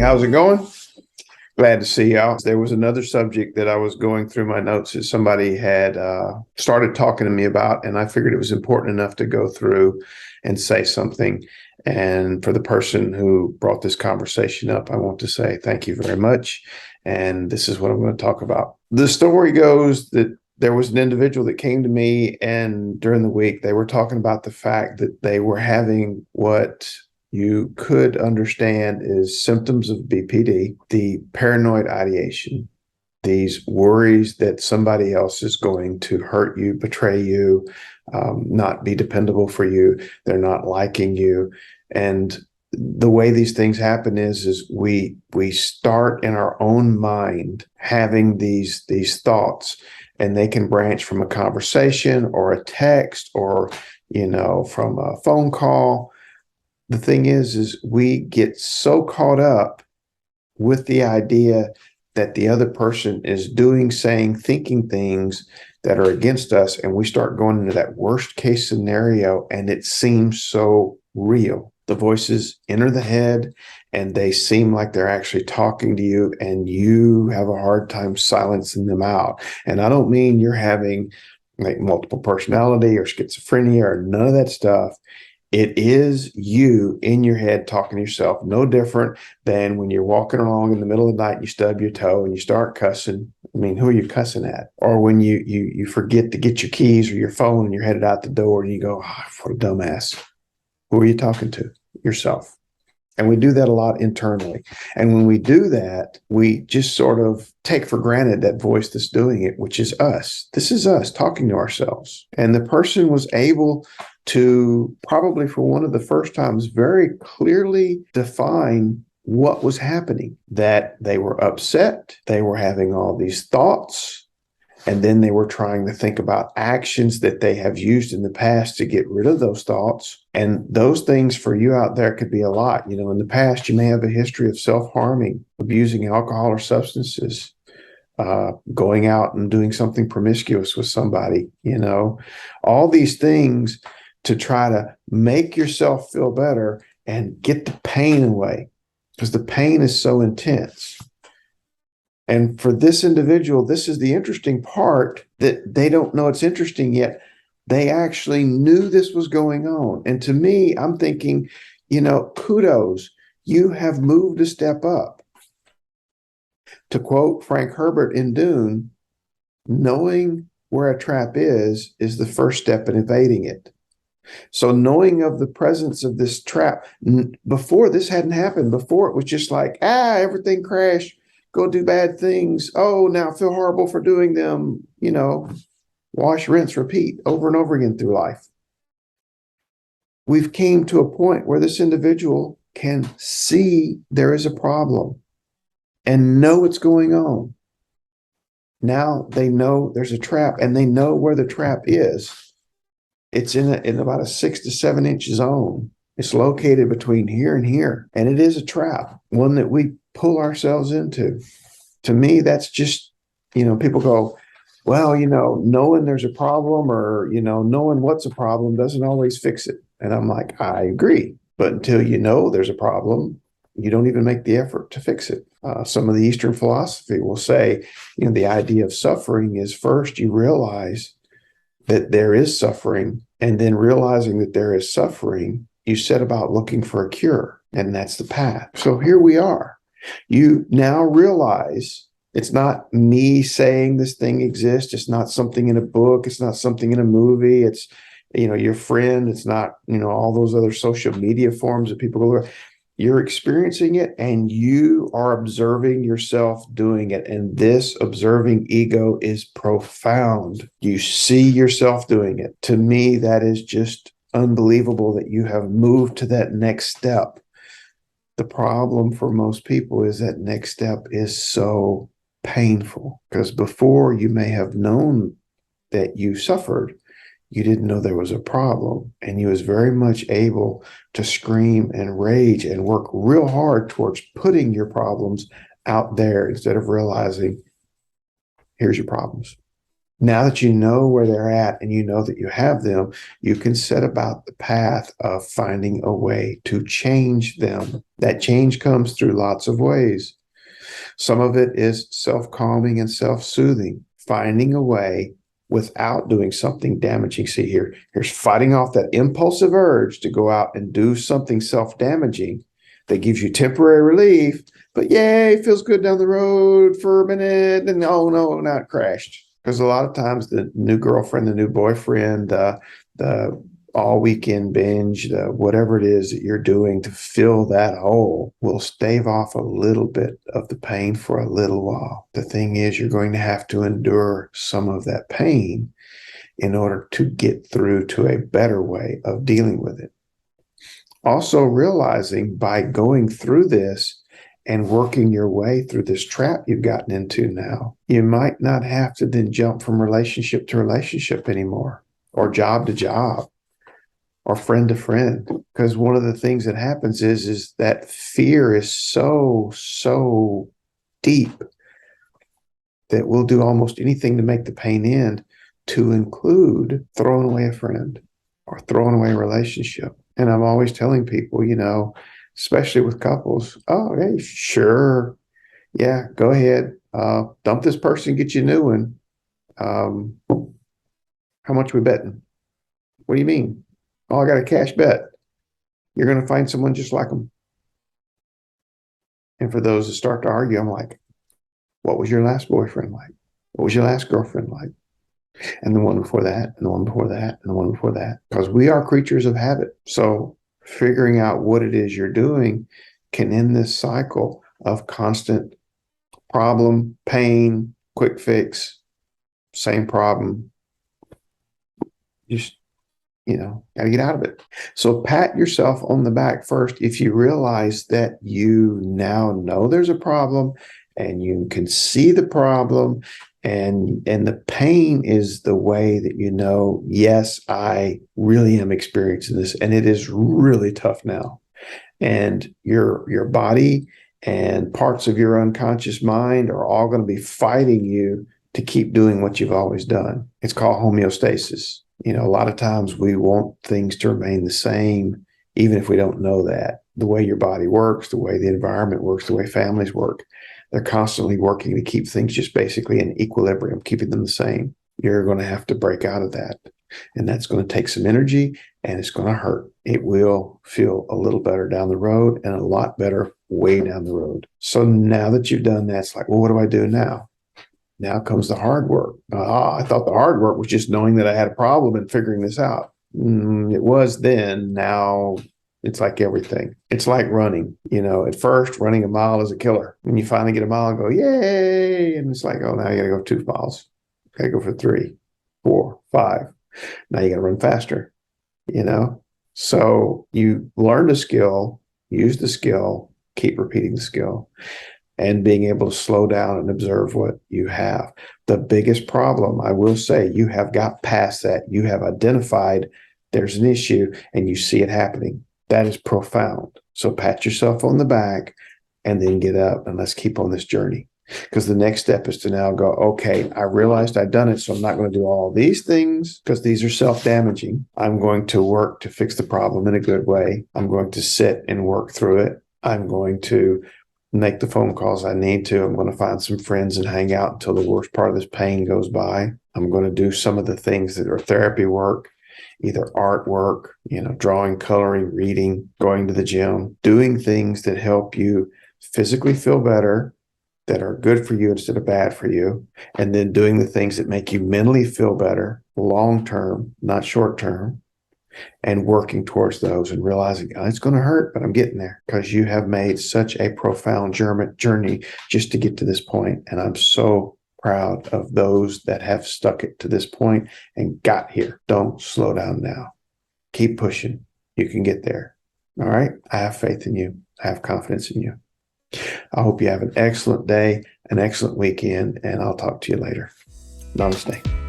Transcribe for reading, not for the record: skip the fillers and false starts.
how's it going? Glad to see y'all. There was another subject that I was going through my notes that somebody had started talking to me about, and I figured it was important enough to go through and say something. And for the person who brought this conversation up, I want to say thank you very much. And this is what I'm going to talk about. The story goes that there was an individual that came to me, and during the week, they were talking about the fact that they were having what you could understand is symptoms of BPD, the paranoid ideation, these worries that somebody else is going to hurt you, betray you, not be dependable for you, they're not liking you. And the way these things happen is we start in our own mind having these thoughts, and they can branch from a conversation or a text or, from a phone call. The thing is we get so caught up with the idea that the other person is doing, saying, thinking things that are against us, and we start going into that worst case scenario, and it seems so real. The voices enter the head, and they seem like they're actually talking to you, and you have a hard time silencing them out. And I don't mean you're having like multiple personality or schizophrenia or none of that stuff. It is you in your head talking to yourself, no different than when you're walking along in the middle of the night, you stub your toe and you start cussing. I mean, who are you cussing at? Or when you forget to get your keys or your phone and you're headed out the door and you go, oh, what a dumbass. Who are you talking to? Yourself. And we do that a lot internally. And when we do that, we just sort of take for granted that voice that's doing it, which is us. This is us talking to ourselves. And the person was able to, probably for one of the first times, very clearly define what was happening, that they were upset, they were having all these thoughts, and then they were trying to think about actions that they have used in the past to get rid of those thoughts. And those things for you out there could be a lot. In the past, you may have a history of self-harming, abusing alcohol or substances, going out and doing something promiscuous with somebody, all these things to try to make yourself feel better and get the pain away, because the pain is so intense. And for this individual, this is the interesting part, that they don't know it's interesting yet. They actually knew this was going on. And to me, I'm thinking, kudos, you have moved a step up. To quote Frank Herbert in Dune, knowing where a trap is the first step in evading it. So knowing of the presence of this trap, before this hadn't happened, before it was just like, everything crashed. Go do bad things. Oh, now feel horrible for doing them. Wash, rinse, repeat over and over again through life. We've came to a point where this individual can see there is a problem and know what's going on. Now they know there's a trap, and they know where the trap is. It's in about a 6 to 7 inch zone. It's located between here and here, and it is a trap, one that we pull ourselves into. To me, that's just, people go, well, knowing there's a problem or, knowing what's a problem doesn't always fix it. And I'm like, I agree. But until you know there's a problem, you don't even make the effort to fix it. Some of the Eastern philosophy will say, the idea of suffering is first you realize that there is suffering, and then realizing that there is suffering, you set about looking for a cure. And that's the path. So here we are. You now realize it's not me saying this thing exists. It's not something in a book. It's not something in a movie. It's, your friend. It's not, all those other social media forms that people go through. You're experiencing it, and you are observing yourself doing it. And this observing ego is profound. You see yourself doing it. To me, that is just unbelievable that you have moved to that next step. The problem for most people is that next step is so painful, because before you may have known that you suffered, you didn't know there was a problem, and you was very much able to scream and rage and work real hard towards putting your problems out there instead of realizing, here's your problems. Now that you know where they're at and you know that you have them, you can set about the path of finding a way to change them. That change comes through lots of ways. Some of it is self-calming and self-soothing, finding a way without doing something damaging. See, here's fighting off that impulsive urge to go out and do something self-damaging that gives you temporary relief, but yay, feels good down the road for a minute, and oh no, now it crashed. Because a lot of times the new girlfriend, the new boyfriend, the all weekend binge, the whatever it is that you're doing to fill that hole will stave off a little bit of the pain for a little while. The thing is, you're going to have to endure some of that pain in order to get through to a better way of dealing with it. Also realizing by going through this and working your way through this trap you've gotten into now, you might not have to then jump from relationship to relationship anymore, or job to job, or friend to friend. Because one of the things that happens is that fear is so deep that we'll do almost anything to make the pain end, to include throwing away a friend or throwing away a relationship. And I'm always telling people, especially with couples, oh, hey, sure. Yeah, go ahead. Dump this person, get you a new one. How much we betting? What do you mean? Oh, I got a cash bet. You're going to find someone just like them. And for those that start to argue, I'm like, what was your last boyfriend like? What was your last girlfriend like? And the one before that, and the one before that, and the one before that. Because we are creatures of habit. So figuring out what it is you're doing can end this cycle of constant problem, pain, quick fix, same problem. Just, got to get out of it. So pat yourself on the back first if you realize that you now know there's a problem and you can see the problem, and the pain is the way that yes, I really am experiencing this, and it is really tough now. And your body and parts of your unconscious mind are all going to be fighting you to keep doing what you've always done. It's called homeostasis. A lot of times we want things to remain the same, even if we don't know that. The way your body works, the way the environment works, the way families work, they're constantly working to keep things just basically in equilibrium, keeping them the same. You're going to have to break out of that. And that's going to take some energy, and it's going to hurt. It will feel a little better down the road, and a lot better way down the road. So now that you've done that, it's like, well, what do I do now? Now comes the hard work. I thought the hard work was just knowing that I had a problem and figuring this out. It was then. Now it's like everything. It's like running. At first, running a mile is a killer. When you finally get a mile and go, yay! And it's like, oh, now you got to go 2 miles. Got to go for 3, 4, 5. Now you got to run faster. So you learn the skill, use the skill, keep repeating the skill, and being able to slow down and observe what you have. The biggest problem, I will say, you have got past that. You have identified there's an issue and you see it happening. That is profound. So pat yourself on the back and then get up and let's keep on this journey. Because the next step is to now go, okay, I realized I've done it, so I'm not going to do all these things because these are self-damaging. I'm going to work to fix the problem in a good way. I'm going to sit and work through it. I'm going to make the phone calls I need to. I'm going to find some friends and hang out until the worst part of this pain goes by. I'm going to do some of the things that are therapy work, either artwork, drawing, coloring, reading, going to the gym, doing things that help you physically feel better, that are good for you instead of bad for you, and then doing the things that make you mentally feel better, long-term, not short-term, and working towards those and realizing it's going to hurt, but I'm getting there because you have made such a profound journey just to get to this point. And I'm so proud of those that have stuck it to this point and got here. Don't slow down now. Keep pushing. You can get there. All right. I have faith in you. I have confidence in you. I hope you have an excellent day, an excellent weekend, and I'll talk to you later. Namaste.